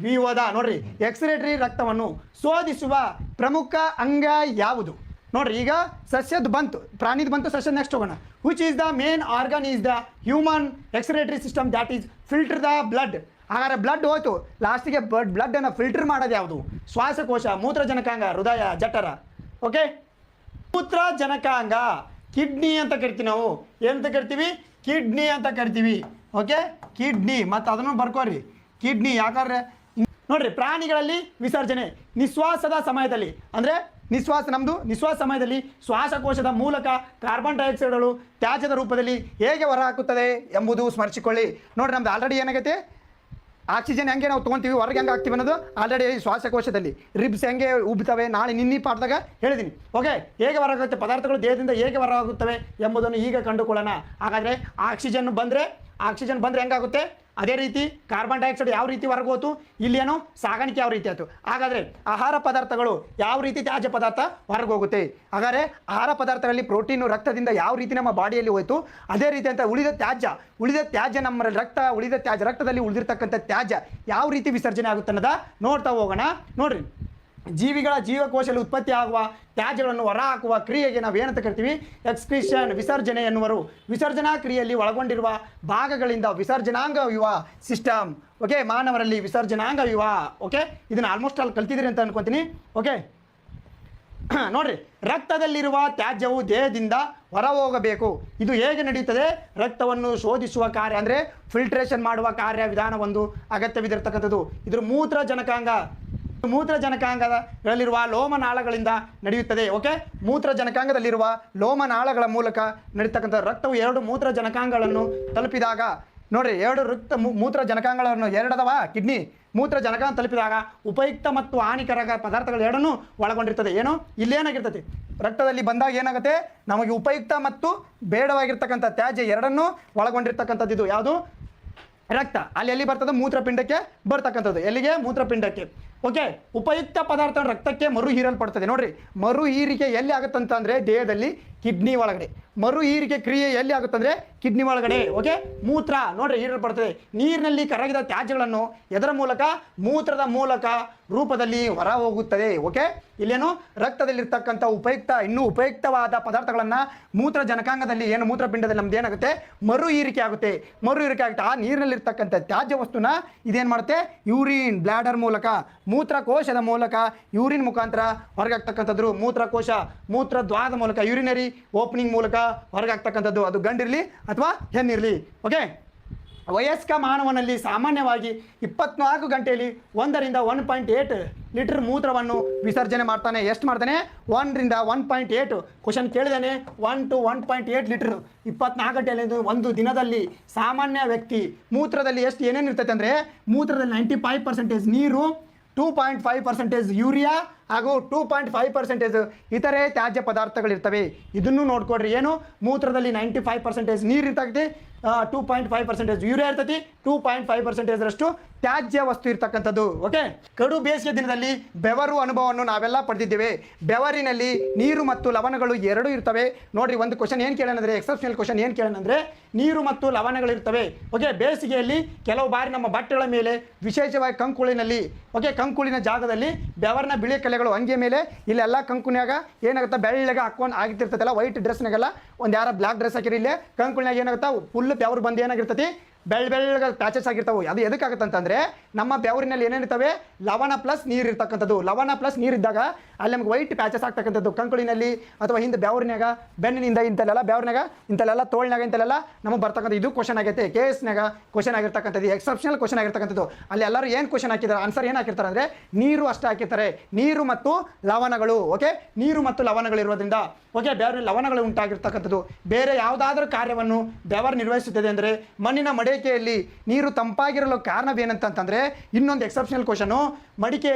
ವಿವೋದ. ನೋಡ್ರಿ, ಎಕ್ಸ್ಕ್ರಿಟರಿ ರಕ್ತವನ್ನು ಶೋಧಿಸುವ ಪ್ರಮುಖ ಅಂಗ ಯಾವುದು? ನೋಡ್ರಿ, ಈಗ ಸಸ್ಯದ ಬಂತು, ಪ್ರಾಣಿದು ಬಂತು, ಸಸ್ಯದ ನೆಕ್ಸ್ಟ್ ಹೋಗೋಣ. Which is the main organ is the human excretory system that is filter the blood. ಹಾಗಾದ್ರೆ ಬ್ಲಡ್ ಹೋಯ್ತು, ಲಾಸ್ಟಿಗೆ ಬ್ಲಡ್ಡನ್ನು ಫಿಲ್ಟರ್ ಮಾಡೋದು ಯಾವುದು? ಶ್ವಾಸಕೋಶ, ಮೂತ್ರಜನಕಾಂಗ, ಹೃದಯ, ಜಠರ. ಓಕೆ, ಮೂತ್ರಜನಕಾಂಗ ಕಿಡ್ನಿ ಅಂತ ಕರಿತೀವಿ ನಾವು. ಏನಂತ ಕರಿತೀವಿ? ಕಿಡ್ನಿ ಅಂತ ಕರಿತೀವಿ. Okay, kidney. ಮತ್ತು ಅದನ್ನು ಬರ್ಕೋರಿ, ಕಿಡ್ನಿ. ಯಾಕಂದ್ರೆ ನೋಡ್ರಿ, ಪ್ರಾಣಿಗಳಲ್ಲಿ ವಿಸರ್ಜನೆ ನಿಶ್ವಾಸದ ಸಮಯದಲ್ಲಿ, ಅಂದರೆ ನಿಶ್ವಾಸ ಸಮಯದಲ್ಲಿ ಶ್ವಾಸಕೋಶದ ಮೂಲಕ ಕಾರ್ಬನ್ ಡೈಆಕ್ಸೈಡ್ಗಳು ತ್ಯಾಜ್ಯದ ರೂಪದಲ್ಲಿ ಹೇಗೆ ಹೊರಹಾಕುತ್ತದೆ ಎಂಬುದು ಸ್ಮರಿಸಿಕೊಳ್ಳಿ. ನೋಡ್ರಿ, ನಮ್ದು ಆಲ್ರೆಡಿ ಏನಾಗೈತೆ, ಆಕ್ಸಿಜನ್ ಹೆಂಗೆ ನಾವು ತೊಗೊತೀವಿ, ಹೊರಗೆ ಹೆಂಗೆ ಆಗ್ತೀವಿ ಅನ್ನೋದು ಆಲ್ರೆಡಿ ಶ್ವಾಸಕೋಶದಲ್ಲಿ. ರಿಬ್ಸ್ ಹೆಂಗೆ ಉಬ್ತವೆ ನಾಳೆ ನಿನ್ನೆ ಪಾಠದಾಗ ಹೇಳಿದ್ದೀನಿ. ಓಕೆ, ಹೇಗೆ ಹೊರಗಾಗುತ್ತೆ ಪದಾರ್ಥಗಳು ದೇಹದಿಂದ ಹೇಗೆ ಹೊರಗಾಗುತ್ತವೆ ಎಂಬುದನ್ನು ಈಗ ಕಂಡುಕೊಳ್ಳೋಣ. ಹಾಗಾದರೆ ಆಕ್ಸಿಜನ್ ಬಂದರೆ ಹೆಂಗಾಗುತ್ತೆ, ಅದೇ ರೀತಿ ಕಾರ್ಬನ್ ಡೈಆಕ್ಸೈಡ್ ಯಾವ ರೀತಿ ಹೊರಗೋತು, ಇಲ್ಲೇನೋ ಸಾಗಾಣಿಕೆ ಯಾವ ರೀತಿ ಆಯಿತು. ಹಾಗಾದರೆ ಆಹಾರ ಪದಾರ್ಥಗಳು ಯಾವ ರೀತಿ ತ್ಯಾಜ್ಯ ಪದಾರ್ಥ ಹೊರಗೋಗುತ್ತೆ. ಹಾಗಾದರೆ ಆಹಾರ ಪದಾರ್ಥಗಳಲ್ಲಿ ಪ್ರೋಟೀನು ರಕ್ತದಿಂದ ಯಾವ ರೀತಿ ನಮ್ಮ ಬಾಡಿಯಲ್ಲಿ ಹೋಯಿತು, ಅದೇ ರೀತಿ ಅಂತ ಉಳಿದ ತ್ಯಾಜ್ಯ ನಮ್ಮ ರಕ್ತದಲ್ಲಿ ಉಳಿದಿರ್ತಕ್ಕಂಥ ತ್ಯಾಜ್ಯ ಯಾವ ರೀತಿ ವಿಸರ್ಜನೆ ಆಗುತ್ತೆ ಅನ್ನೋದ ನೋಡ್ತಾ ಹೋಗೋಣ. ನೋಡ್ರಿ, ಜೀವಿಗಳ ಜೀವಕೋಶದಲ್ಲಿ ಉತ್ಪತ್ತಿ ಆಗುವ ತ್ಯಾಜ್ಯಗಳನ್ನು ಹೊರಹಾಕುವ ಕ್ರಿಯೆಗೆ ನಾವು ಏನಂತ ಕರಿತೀವಿ? ಎಕ್ಸ್ಕ್ರೀಷನ್, ವಿಸರ್ಜನೆ ಎನ್ನುವರು. ವಿಸರ್ಜನಾ ಕ್ರಿಯೆಯಲ್ಲಿ ಒಳಗೊಂಡಿರುವ ಭಾಗಗಳಿಂದ ವಿಸರ್ಜನಾಂಗವ್ಯೂಹ ಸಿಸ್ಟಮ್. ಓಕೆ, ಮಾನವರಲ್ಲಿ ವಿಸರ್ಜನಾಂಗವ್ಯೂಹ. ಓಕೆ, ಇದನ್ನು ಆಲ್ಮೋಸ್ಟ್ ಅಲ್ಲಿ ಕಲ್ತಿದ್ದೀರಿ ಅಂತ ಅನ್ಕೊತೀನಿ. ಓಕೆ, ನೋಡ್ರಿ, ರಕ್ತದಲ್ಲಿರುವ ತ್ಯಾಜ್ಯವು ದೇಹದಿಂದ ಹೊರ ಹೋಗಬೇಕು. ಇದು ಹೇಗೆ ನಡೆಯುತ್ತದೆ? ರಕ್ತವನ್ನು ಶೋಧಿಸುವ ಕಾರ್ಯ, ಅಂದರೆ ಫಿಲ್ಟ್ರೇಷನ್ ಮಾಡುವ ಕಾರ್ಯ ವಿಧಾನ ಒಂದು ಅಗತ್ಯವಿದಿರತಕ್ಕಂಥದ್ದು. ಇದ್ರ ಮೂತ್ರಜನಕಾಂಗದಲ್ಲಿರುವ ಲೋಮನಾಳಗಳಿಂದ ನಡೆಯುತ್ತದೆ. ಓಕೆ, ಮೂತ್ರಜನಕಾಂಗದಲ್ಲಿರುವ ಲೋಮನಾಳಗಳ ಮೂಲಕ ನಡೀತಕ್ಕಂಥ ರಕ್ತವು 2 ಮೂತ್ರಜನಕಾಂಗಗಳನ್ನು ತಲುಪಿದಾಗ, ನೋಡ್ರಿ, 2 ಮೂತ್ರಜನಕಾಂಗಗಳನ್ನು, 2 ಅದಾವ ಕಿಡ್ನಿ. ಮೂತ್ರಜನಕಾಂಗ ತಲುಪಿದಾಗ ಉಪಯುಕ್ತ ಮತ್ತು ಹಾನಿಕರ ಪದಾರ್ಥಗಳು 2 ಒಳಗೊಂಡಿರ್ತದೆ. ಏನು ಇಲ್ಲೇನಾಗಿರ್ತದೆ? ರಕ್ತದಲ್ಲಿ ಬಂದಾಗ ಏನಾಗುತ್ತೆ, ನಮಗೆ ಉಪಯುಕ್ತ ಮತ್ತು ಬೇಡವಾಗಿರ್ತಕ್ಕಂಥ ತ್ಯಾಜ್ಯ 2 ಒಳಗೊಂಡಿರ್ತಕ್ಕಂಥದ್ದು. ಇದು ಯಾವುದು? ರಕ್ತ. ಅಲ್ಲಿ ಎಲ್ಲಿ ಬರ್ತದೆ? ಮೂತ್ರಪಿಂಡಕ್ಕೆ ಬರ್ತಕ್ಕಂಥದ್ದು. ಎಲ್ಲಿಗೆ? ಮೂತ್ರಪಿಂಡಕ್ಕೆ. ಓಕೆ, ಉಪಯುಕ್ತ ಪದಾರ್ಥ ರಕ್ತಕ್ಕೆ ಮರು ಹೀರಲ್ಪಡ್ತದೆ. ನೋಡ್ರಿ, ಮರು ಹೀರಿಕೆ ಎಲ್ಲಿ ಆಗುತ್ತಂತಂದರೆ ದೇಹದಲ್ಲಿ ಕಿಡ್ನಿ ಒಳಗಡೆ. ಮರು ಹೀರಿಕೆ ಕ್ರಿಯೆ ಎಲ್ಲಿ ಆಗುತ್ತಂದರೆ ಕಿಡ್ನಿ ಒಳಗಡೆ. ಓಕೆ, ಮೂತ್ರ ನೋಡ್ರಿ ಹೀರಲ್ಪಡ್ತದೆ. ನೀರಿನಲ್ಲಿ ಕರಗಿದ ತ್ಯಾಜ್ಯಗಳನ್ನು ಎದರ ಮೂಲಕ? ಮೂತ್ರದ ಮೂಲಕ ರೂಪದಲ್ಲಿ ಹೊರ ಹೋಗುತ್ತದೆ. ಓಕೆ, ಇಲ್ಲೇನು ರಕ್ತದಲ್ಲಿರ್ತಕ್ಕಂಥ ಇನ್ನೂ ಉಪಯುಕ್ತವಾದ ಪದಾರ್ಥಗಳನ್ನು ಮೂತ್ರಜನಕಾಂಗದಲ್ಲಿ, ಏನು ಮೂತ್ರಪಿಂಡದಲ್ಲಿ ನಮ್ದು ಏನಾಗುತ್ತೆ? ಮರು ಹೀರಿಕೆ ಆಗುತ್ತೆ. ಆ ನೀರಿನಲ್ಲಿರ್ತಕ್ಕಂಥ ತ್ಯಾಜ್ಯ ವಸ್ತುನ ಇದೇನು ಮಾಡುತ್ತೆ? ಯೂರಿನ್ ಬ್ಲಾಡರ್ ಮೂಲಕ, ಮೂತ್ರಕೋಶದ ಮೂಲಕ, ಯೂರಿನ್ ಮುಖಾಂತರ ಹೊರಗಾಗ್ತಕ್ಕಂಥದ್ದು. ಮೂತ್ರದ್ವಾರದ ಮೂಲಕ, ಯೂರಿನರಿ ಓಪನಿಂಗ್ ಮೂಲಕ ಹೊರಗಾಗ್ತಕ್ಕಂಥದ್ದು. ಅದು ಗಂಡಿರಲಿ ಅಥವಾ ಹೆಣ್ಣಿರಲಿ. ಓಕೆ, ವಯಸ್ಕ ಮಾನವನಲ್ಲಿ ಸಾಮಾನ್ಯವಾಗಿ 24 ಗಂಟೆಯಲ್ಲಿ 1 ರಿಂದ 1.8 ಲೀಟರ್ ಮೂತ್ರವನ್ನು ವಿಸರ್ಜನೆ ಮಾಡ್ತಾನೆ. ಎಷ್ಟು ಮಾಡ್ತಾನೆ? 1 ರಿಂದ 1.8. ಕ್ವಶನ್ ಕೇಳಿದಾನೆ, 1 to 1.8 ಲೀಟರ್ 24 ಗಂಟೆಯಲ್ಲಿ. ಒಂದು ದಿನದಲ್ಲಿ ಸಾಮಾನ್ಯ ವ್ಯಕ್ತಿ ಮೂತ್ರದಲ್ಲಿ ಏನೇನು ಇರ್ತೈತೆ ಅಂದರೆ, ಮೂತ್ರದಲ್ಲಿ 95% ನೀರು, 2.5% ಯೂರಿಯಾ ಹಾಗೂ 2.5% ಇತರೆ ತ್ಯಾಜ್ಯ ಪದಾರ್ಥಗಳಿರ್ತವೆ. ಇದನ್ನು ನೋಡ್ಕೊಡ್ರಿ. ಏನು? ಮೂತ್ರದಲ್ಲಿ 95% ನೀರು ಇರ್ತೈತಿ, 2.5% ಯೂರಿಯಾ ಇರ್ತೈತಿ, 2.5% ತ್ಯಾಜ್ಯ ವಸ್ತು ಇರ್ತಕ್ಕಂಥದ್ದು. ಓಕೆ, ಕಡು ಬೇಸಿಗೆ ದಿನದಲ್ಲಿ ಬೆವರು ಅನುಭವವನ್ನು ನಾವೆಲ್ಲ ಪಡೆದಿದ್ದೇವೆ. ಬೆವರಿನಲ್ಲಿ ನೀರು ಮತ್ತು ಲವಣಗಳು 2 ಇರ್ತವೆ. ನೋಡ್ರಿ, ಒಂದು ಕ್ವಶನ್ ಏನು ಕೇಳೋಣಂದ್ರೆ, ಎಕ್ಸೆಪ್ಷನಲ್ ಕ್ವಶನ್ ಏನು ಕೇಳೋಣಂದ್ರೆ, ನೀರು ಮತ್ತು ಲವಣಗಳಿರ್ತವೆ. ಓಕೆ, ಬೇಸಿಗೆಯಲ್ಲಿ ಕೆಲವು ಬಾರಿ ನಮ್ಮ ಬಟ್ಟೆಗಳ ಮೇಲೆ, ವಿಶೇಷವಾಗಿ ಕಂಕುಳಿನ ಜಾಗದಲ್ಲಿ ಬೆವರಿನ ಬಿಳಿ ಕಲೆಗಳು ಅಂಗಿ ಮೇಲೆ ಇಲ್ಲೆಲ್ಲ ಕಂಕುನ್ಯಾಗ ಏನಾಗುತ್ತೆ? ಬೆಳ್ಳಗೆ ಹಾಕೊಂಡು ಆಗಿರ್ತಿರ್ತೈತಲ್ಲ, ವೈಟ್ ಡ್ರೆಸ್ನಾಗೆಲ್ಲ ಒಂದು ಯಾರ ಬ್ಲ್ಯಾಕ್ ಡ್ರೆಸ್ ಹಾಕಿರಿ, ಇಲ್ಲೇ ಕಂಕುಳಿನಾಗ ಏನಾಗುತ್ತೆ? ಫುಲ್ ಬೆವರು ಬಂದು ಏನಾಗಿರ್ತೈತಿ? ಬೆಳ್ಳಗೆ ಪ್ಯಾಚಸ್ ಆಗಿರ್ತಾವೆ. ಅದು ಎದಕ್ಕಾಗುತ್ತಂತಂದರೆ, ನಮ್ಮ ಬೆವರಿನಲ್ಲಿ ಏನೇನಿರ್ತವೆ? ಲವಣ ಪ್ಲಸ್ ನೀರು ಇರ್ತಕ್ಕಂಥದ್ದು. ಲವಣ ಪ್ಲಸ್ ನೀರಿದ್ದಾಗ ಅಲ್ಲಿ ನಮ್ಗೆ ವೈಟ್ ಪ್ಯಾಚಸ್ ಆಗ್ತಕ್ಕಂಥದ್ದು. ಕಂಕುಳಿನಲ್ಲಿ ಅಥವಾ ಹಿಂದೆ ಬೆವರಿನಾಗ, ಬೆನ್ನಿನಿಂದ ಇಂಥಲ್ಲೆಲ್ಲ, ಬೆವರಿನಾಗ ಇಂಥಲ್ಲೆಲ್ಲ, ತೋಳಿನಾಗ ಇಂಥಲ್ಲೆಲ್ಲ ನಮಗೆ ಬರ್ತಕ್ಕಂಥ. ಇದು ಕ್ವಶನ್ ಆಗೈತೆ, KS-ನಾಗ ಕ್ವಶನ್ ಆಗಿರ್ತಕ್ಕಂಥದ್ದು, ಎಕ್ಸೆಪ್ಷನಲ್ ಕ್ವಶನ್ ಆಗಿರ್ತಕ್ಕಂಥದ್ದು. ಅಲ್ಲಿ ಎಲ್ಲರೂ ಏನು ಕ್ವಶನ್ ಹಾಕಿದ್ದಾರೆ, ಆನ್ಸರ್ ಏನು ಹಾಕಿರ್ತಾರೆ ಅಂದರೆ ನೀರು ಅಷ್ಟೇ ಹಾಕಿರ್ತಾರೆ. ನೀರು ಮತ್ತು ಲವಣಗಳು. ಓಕೆ, ನೀರು ಮತ್ತು ಲವಣಗಳು ಇರೋದ್ರಿಂದ, ಓಕೆ, ಬೆವರಿನ ಲವಣಗಳು ಉಂಟಾಗಿರ್ತಕ್ಕಂಥದ್ದು. ಬೇರೆ ಯಾವುದಾದ್ರೂ ಕಾರ್ಯವನ್ನು ಬೆವರು ನಿರ್ವಹಿಸುತ್ತದೆ ಅಂದರೆ, ಮಣ್ಣಿನ ಮಡಿಕೆಯಲ್ಲಿ ನೀರು ತಂಪಾಗಿರಲು ಕಾರಣವೇನಂತಂದರೆ, ಇನ್ನೊಂದು ಎಕ್ಸೆಪ್ಷನಲ್ ಕ್ವಶನು,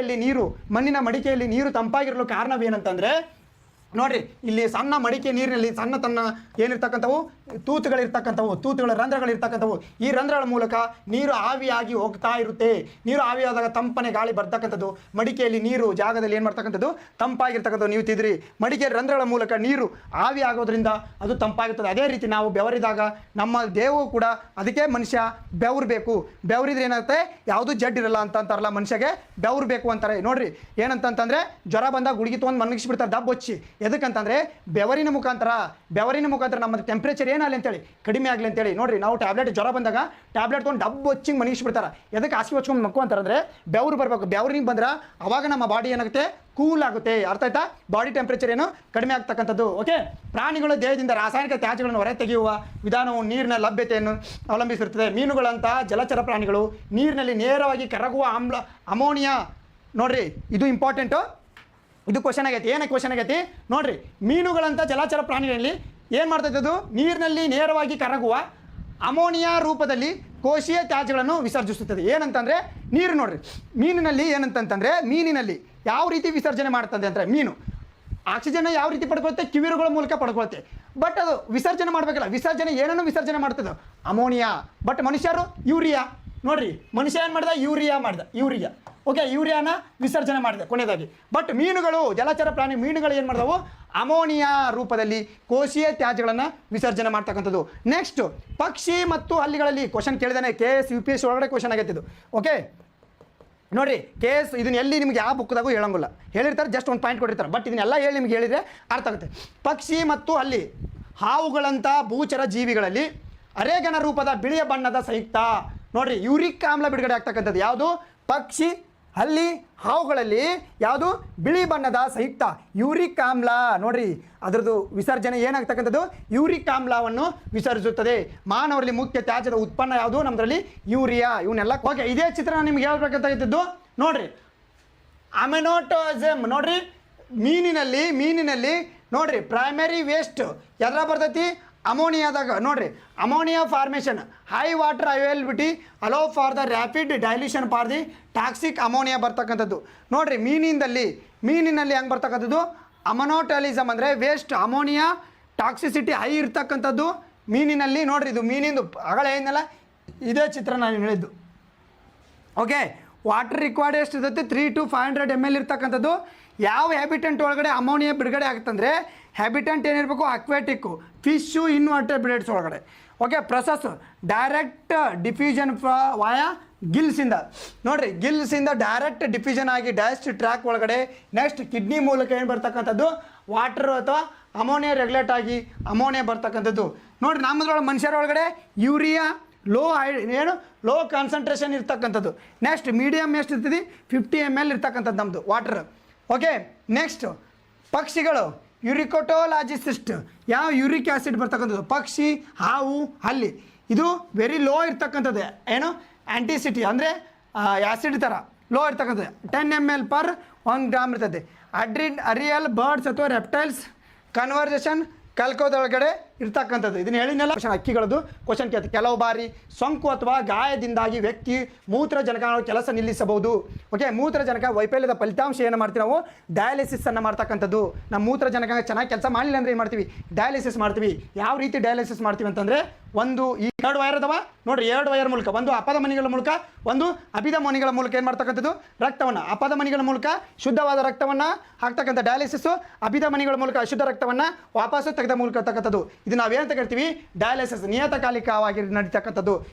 ಮಣ್ಣಿನ ಮಡಿಕೆಯಲ್ಲಿ ನೀರು ತಂಪಾಗಿರಲು ಕಾರಣವೇನಂತಂದರೆ, ನೋಡ್ರಿ ಇಲ್ಲಿ ಸಣ್ಣ ಮಡಿಕೆ ನೀರಿನಲ್ಲಿ ಸಣ್ಣ ತನ್ನ ಏನಿರ್ತಕ್ಕಂಥವು ತೂತುಗಳ ರಂಧ್ರಗಳಿರ್ತಕ್ಕಂಥವು. ಈ ರಂಧ್ರಗಳ ಮೂಲಕ ನೀರು ಆವಿಯಾಗಿ ಹೋಗ್ತಾ ಇರುತ್ತೆ. ನೀರು ಆವಿಯಾದಾಗ ತಂಪನೆ ಗಾಳಿ ಬರ್ತಕ್ಕಂಥದ್ದು. ಮಡಿಕೆಯಲ್ಲಿ ನೀರು ಜಾಗದಲ್ಲಿ ಏನು ಮಾಡ್ತಕ್ಕಂಥದ್ದು ತಂಪಾಗಿರ್ತಕ್ಕಂಥದ್ದು. ನೀವು ತಿದ್ರಿ ಮಡಿಕೆ ರಂಧ್ರಗಳ ಮೂಲಕ ನೀರು ಆವಿ ಆಗೋದ್ರಿಂದ ಅದು ತಂಪಾಗಿರ್ತದೆ. ಅದೇ ರೀತಿ ನಾವು ಬೆವರಿದಾಗ ನಮ್ಮ ದೇಹವು ಕೂಡ ಅದಕ್ಕೆ ಮನುಷ್ಯ ಬೆವರಬೇಕು. ಬೆವರಿದ್ರೆ ಏನಾಗುತ್ತೆ ಯಾವುದು ಜಡ್ ಇರಲ್ಲ ಅಂತಾರಲ್ಲ, ಮನುಷ್ಯಗೆ ಬೆವರು ಬೇಕು ಅಂತಾರೆ. ನೋಡ್ರಿ ಏನಂತಂದ್ರೆ ಜ್ವರ ಬಂದಾಗ ಗುಳಿಗೆ ತೊಗೊಂಡು ಮನಗಿಸ್ಬಿಡ್ತಾರೆ ದಬ್ಬ ಹಚ್ಚಿ. ಎದಕ್ಕಂತಂದರೆ ಬೆವರಿನ ಮುಖಾಂತರ ನಮ್ಮ ಟೆಂಪ್ರೇಚರ್ ಏನಾಗಲಿ ಅಂತೇಳಿ ಕಡಿಮೆ ಆಗಲಿ ಅಂತೇಳಿ. ನೋಡ್ರಿ ನಾವು ಟ್ಯಾಬ್ಲೆಟ್ ಜ್ವರ ಬಂದಾಗ ಟ್ಯಾಬ್ಲೆಟ್ ತೊಗೊಂಡು ಡಬ್ಬು ಹಚ್ಚಿಂಗ್ ಮನಗಿಸ್ಬಿಡ್ತಾರೆ. ಎದಕ್ಕೆ ಹಾಸಿಗೆ ಹಚ್ಕೊಂಡು ಮಕ್ಕು ಅಂತಾರಂದರೆ ಬೆವರು ಬರಬೇಕು. ಬೆವರಿಗೆ ಬಂದ್ರೆ ಅವಾಗ ನಮ್ಮ ಬಾಡಿ ಏನಾಗುತ್ತೆ ಕೂಲ್ ಆಗುತ್ತೆ. ಅರ್ಥ ಆಯ್ತಾ? ಬಾಡಿ ಟೆಂಪ್ರೇಚರ್ ಏನು ಕಡಿಮೆ ಆಗ್ತಕ್ಕಂಥದ್ದು. ಓಕೆ, ಪ್ರಾಣಿಗಳು ದೇಹದಿಂದ ರಾಸಾಯನಿಕ ತ್ಯಾಜ್ಯಗಳನ್ನು ಹೊರ ತೆಗೆಯುವ ವಿಧಾನವು ನೀರಿನ ಲಭ್ಯತೆಯನ್ನು ಅವಲಂಬಿಸಿರುತ್ತದೆ. ಮೀನುಗಳಂತಹ ಜಲಚರ ಪ್ರಾಣಿಗಳು ನೀರಿನಲ್ಲಿ ನೇರವಾಗಿ ಕರಗುವ ಅಮೋನಿಯಾ. ನೋಡ್ರಿ ಇದು ಇಂಪಾರ್ಟೆಂಟು. ಇದು ಕ್ವಶನ್ ಆಗೈತಿ. ಏನಕ್ಕೆ ಕ್ವಶನ್ ಆಗೈತಿ ನೋಡ್ರಿ. ಮೀನುಗಳಂಥ ಜಲಚರ ಪ್ರಾಣಿಗಳಲ್ಲಿ ಏನು ಮಾಡ್ತೈತದು ನೀರಿನಲ್ಲಿ ನೇರವಾಗಿ ಕರಗುವ ಅಮೋನಿಯಾ ರೂಪದಲ್ಲಿ ಕೋಶೀಯ ತ್ಯಾಜ್ಯಗಳನ್ನು ವಿಸರ್ಜಿಸುತ್ತದೆ. ಏನಂತಂದರೆ ನೀರು ನೋಡ್ರಿ ಮೀನಿನಲ್ಲಿ ಏನಂತಂತಂದರೆ ಮೀನಿನಲ್ಲಿ ಯಾವ ರೀತಿ ವಿಸರ್ಜನೆ ಮಾಡ್ತದೆ ಅಂದರೆ ಮೀನು ಆಕ್ಸಿಜನ್ ಯಾವ ರೀತಿ ಪಡ್ಕೊಳುತ್ತೆ ಕಿವಿರುಗಳ ಮೂಲಕ ಪಡ್ಕೊಳುತ್ತೆ. ಬಟ್ ಅದು ವಿಸರ್ಜನೆ ಮಾಡಬೇಕಲ್ಲ, ವಿಸರ್ಜನೆ ಏನನ್ನು ವಿಸರ್ಜನೆ ಮಾಡ್ತದೆ ಅಮೋನಿಯಾ. ಬಟ್ ಮನುಷ್ಯರು ಯೂರಿಯಾ. ನೋಡ್ರಿ ಮನುಷ್ಯ ಏನು ಮಾಡ್ದ ಯೂರಿಯಾ. ಓಕೆ, ಯೂರಿಯಾನ ವಿಸರ್ಜನೆ ಮಾಡಿದೆ ಕೊನೆಯದಾಗಿ. ಬಟ್ ಮೀನುಗಳು ಜಲಚರ ಪ್ರಾಣಿ ಮೀನುಗಳು ಏನು ಮಾಡ್ದವು ಅಮೋನಿಯಾ ರೂಪದಲ್ಲಿ ಕೋಶೀಯ ತ್ಯಾಜ್ಯಗಳನ್ನು ವಿಸರ್ಜನೆ ಮಾಡ್ತಕ್ಕಂಥದ್ದು. ನೆಕ್ಸ್ಟ್ ಪಕ್ಷಿ ಮತ್ತು ಹಲ್ಲಿಗಳಲ್ಲಿ ಕ್ವಶನ್ ಕೇಳಿದಾನೆ KS UPSC ಒಳಗಡೆ ಕ್ವಶನ್ ಆಗೈತೆ ಇದು. ಓಕೆ ನೋಡ್ರಿ KS ಇದನ್ನ ಎಲ್ಲಿ ನಿಮ್ಗೆ ಯಾವ ಬುಕ್ದಾಗೂ ಹೇಳಂಗಿಲ್ಲ, ಹೇಳಿರ್ತಾರೆ ಜಸ್ಟ್ ಒಂದು ಪಾಯಿಂಟ್ ಕೊಟ್ಟಿರ್ತಾರೆ. ಬಟ್ ಇದನ್ನೆಲ್ಲ ಹೇಳಿ ನಿಮ್ಗೆ ಹೇಳಿದರೆ ಅರ್ಥ ಆಗುತ್ತೆ. ಪಕ್ಷಿ ಮತ್ತು ಹಲ್ಲಿ ಹಾವುಗಳಂಥ ಭೂಚರ ಜೀವಿಗಳಲ್ಲಿ ಅರೇಗನ ರೂಪದ ಬಿಳಿಯ ಬಣ್ಣದ ಸಂಯುಕ್ತ. ನೋಡ್ರಿ ಯೂರಿಕ್ ಆಮ್ಲ ಬಿಡುಗಡೆ ಆಗ್ತಕ್ಕಂಥದ್ದು ಯಾವುದು ಪಕ್ಷಿ ಹಲ್ಲಿ ಹಾವುಗಳಲ್ಲಿ ಯಾವುದು ಬಿಳಿ ಬಣ್ಣದ ಸಂಯುಕ್ತ ಯೂರಿಕ್ ಆಮ್ಲ. ನೋಡ್ರಿ ಅದರದ್ದು ವಿಸರ್ಜನೆ ಏನಾಗ್ತಕ್ಕಂಥದ್ದು ಯೂರಿಕ್ ಆಮ್ಲವನ್ನು ವಿಸರ್ಜಿಸುತ್ತದೆ. ಮಾನವರಲ್ಲಿ ಮುಖ್ಯ ತ್ಯಾಜ್ಯದ ಉತ್ಪನ್ನ ಯಾವುದು ನಮ್ಮದ್ರಲ್ಲಿ ಯೂರಿಯಾ. ಇವನ್ನೆಲ್ಲ ಓಕೆ ಇದೇ ಚಿತ್ರ ನಿಮ್ಗೆ ಹೇಳ್ಬೇಕಾಗಿದ್ದು ನೋಡ್ರಿ ಅಮೆನೋಟೋಸಮ್. ನೋಡ್ರಿ ಮೀನಿನಲ್ಲಿ ನೋಡ್ರಿ ಪ್ರೈಮರಿ ವೇಸ್ಟ್ ಎದ್ರ ಬರ್ತೈತಿ ಅಮೋನಿಯಾದಾಗ. ನೋಡ್ರಿ ammonia formation high water availability hello for the rapid dilution for the toxic ammonia ಬರ್ತಕ್ಕಂಥದ್ದು. ನೋಡ್ರಿ ಮೀನಿನಲ್ಲಿ ಹೆಂಗೆ ಬರ್ತಕ್ಕಂಥದ್ದು ಅಮನೋಟಾಲಿಸಮ್ ಅಂದರೆ ವೇಸ್ಟ್ ಅಮೋನಿಯಾ ಟಾಕ್ಸಿಸಿಟಿ ಹೈ ಇರ್ತಕ್ಕಂಥದ್ದು ಮೀನಿನಲ್ಲಿ. ನೋಡ್ರಿ ಇದು ಮೀನಿಂದು ಅಗಳ ಏನಲ್ಲ ಇದೇ ಚಿತ್ರ ನಾನು ಹೇಳಿದ್ದು. ಓಕೆ, ವಾಟರ್ ರಿಕ್ವೈರ್ಡ್ ಎಷ್ಟು ಇರ್ತೈತಿ 300 to 500 ml ಇರ್ತಕ್ಕಂಥದ್ದು. ಯಾವ ಹ್ಯಾಬಿಟೆಂಟ್ ಒಳಗಡೆ ಅಮೋನಿಯಾ ಬಿಡುಗಡೆ ಆಗುತ್ತಂದರೆ ಹ್ಯಾಬಿಟೆಂಟ್ ಏನಿರಬೇಕು ಅಕ್ವಾಟಿಕ್ಕು ಫಿಶ್ಶು ಇನ್ವರ್ಟೆಬ್ರೇಟ್ಸ್ ಒಳಗಡೆ. Okay, process direct diffusion ವಾಯಾ ಗಿಲ್ಸಿಂದ. ನೋಡಿರಿ ಗಿಲ್ಸಿಂದ ಡೈರೆಕ್ಟ್ ಡಿಫ್ಯೂಷನ್ ಆಗಿ ಡೈಸ್ಟ್ ಟ್ರ್ಯಾಕ್ ಒಳಗಡೆ ನೆಕ್ಸ್ಟ್ ಕಿಡ್ನಿ ಮೂಲಕ ಏನು ಬರ್ತಕ್ಕಂಥದ್ದು ವಾಟರ್ ಅಥವಾ ಅಮೋನಿಯಾ ರೆಗ್ಯುಲೇಟ್ ಆಗಿ ಅಮೋನಿಯಾ ಬರ್ತಕ್ಕಂಥದ್ದು. ನೋಡಿರಿ ನಮ್ಮದ್ರೊಳಗೆ ಮನುಷ್ಯರ ಒಳಗಡೆ ಯೂರಿಯಾ ಲೋ ಕಾನ್ಸಂಟ್ರೇಷನ್ ಇರ್ತಕ್ಕಂಥದ್ದು. ನೆಕ್ಸ್ಟ್ ಮೀಡಿಯಮ್ ಎಷ್ಟು ಇರ್ತದೆ 50 ml ಇರ್ತಕ್ಕಂಥದ್ದು ನಮ್ಮದು ವಾಟರ್. ಓಕೆ, ನೆಕ್ಸ್ಟ್ ಪಕ್ಷಿಗಳು ಯುರಿಕೋಟೋಲಾಜಿಸಿಸ್ಟ್ ಯಾವ ಯೂರಿಕ್ ಆ್ಯಸಿಡ್ ಬರ್ತಕ್ಕಂಥದ್ದು ಪಕ್ಷಿ ಹಾವು ಹಲ್ಲಿ ಇದು ವೆರಿ ಲೋ ಇರ್ತಕ್ಕಂಥದ್ದು. ಏನು ಆ್ಯಂಟಿಸಿಟಿ ಅಂದರೆ ಆ್ಯಸಿಡ್ ಥರ ಲೋ ಇರ್ತಕ್ಕಂಥದ್ದು 10 ml per 1 ಗ್ರಾಮ್ ಇರ್ತದೆ. ಅರಿಯಲ್ ಬರ್ಡ್ಸ್ ಅಥವಾ ರೆಪ್ಟೈಲ್ಸ್ ಕನ್ವರ್ಜೇಷನ್ ಕಲ್ಕೋದೊಳಗಡೆ ಇರ್ತಕ್ಕಂಥದ್ದು. ಇದನ್ನು ಹೇಳಿದ್ನಲ್ಲ ಅಕ್ಕಿಗಳದ್ದು ಕ್ವಶನ್ ಕೇಳ್ತೀವಿ. ಕೆಲವು ಬಾರಿ ಸೋಂಕು ಅಥವಾ ಗಾಯದಿಂದಾಗಿ ವ್ಯಕ್ತಿ ಮೂತ್ರಜನಕಗಳು ಕೆಲಸ ನಿಲ್ಲಿಸಬಹುದು. ಓಕೆ, ಮೂತ್ರಜನಕ ವೈಫಲ್ಯದ ಫಲಿತಾಂಶ ಏನು ಮಾಡ್ತೀವಿ ನಾವು ಡಯಾಲಿಸಿಸನ್ನು ಮಾಡ್ತಕ್ಕಂಥದ್ದು. ನಮ್ಮ ಮೂತ್ರಜನಕ ಚೆನ್ನಾಗಿ ಕೆಲಸ ಮಾಡಲಿಲ್ಲ ಅಂದರೆ ಏನು ಮಾಡ್ತೀವಿ ಡಯಾಲಿಸಿಸ್ ಮಾಡ್ತೀವಿ. ಯಾವ ರೀತಿ ಡಯಾಲಿಸಿಸ್ ಮಾಡ್ತೀವಿ ಅಂತಂದರೆ ಒಂದು ಈ 2 ವೈರ್ ಅದಾವ ನೋಡಿರಿ 2 ವೈರ್ ಮೂಲಕ ಒಂದು ಅಪಧಮನಿಗಳ ಮೂಲಕ ಒಂದು ಅಭಿಧಮನಿಗಳ ಮೂಲಕ ಏನು ಮಾಡ್ತಕ್ಕಂಥದ್ದು ರಕ್ತವನ್ನು ಅಪಧಮನಿಗಳ ಮೂಲಕ ಶುದ್ಧವಾದ ರಕ್ತವನ್ನು ಹಾಕ್ತಕ್ಕಂಥ ಡಯಾಲಿಸಿಸು ಅಭಿಧಮನಿಗಳ ಮೂಲಕ ಅಶುದ್ಧ ರಕ್ತವನ್ನು ವಾಪಸ್ಸು ತೆಗೆದ ಮೂಲಕ ಇರ್ತಕ್ಕಂಥದ್ದು. ಇದು ನಾವೇನಂತ ಕರಿತೀವಿ ಡಯಾಲಿಸಿಸ್ ನಿಯತಕಾಲಿಕವಾಗಿ ನಡೀತಕ್ಕಂಥದ್ದು.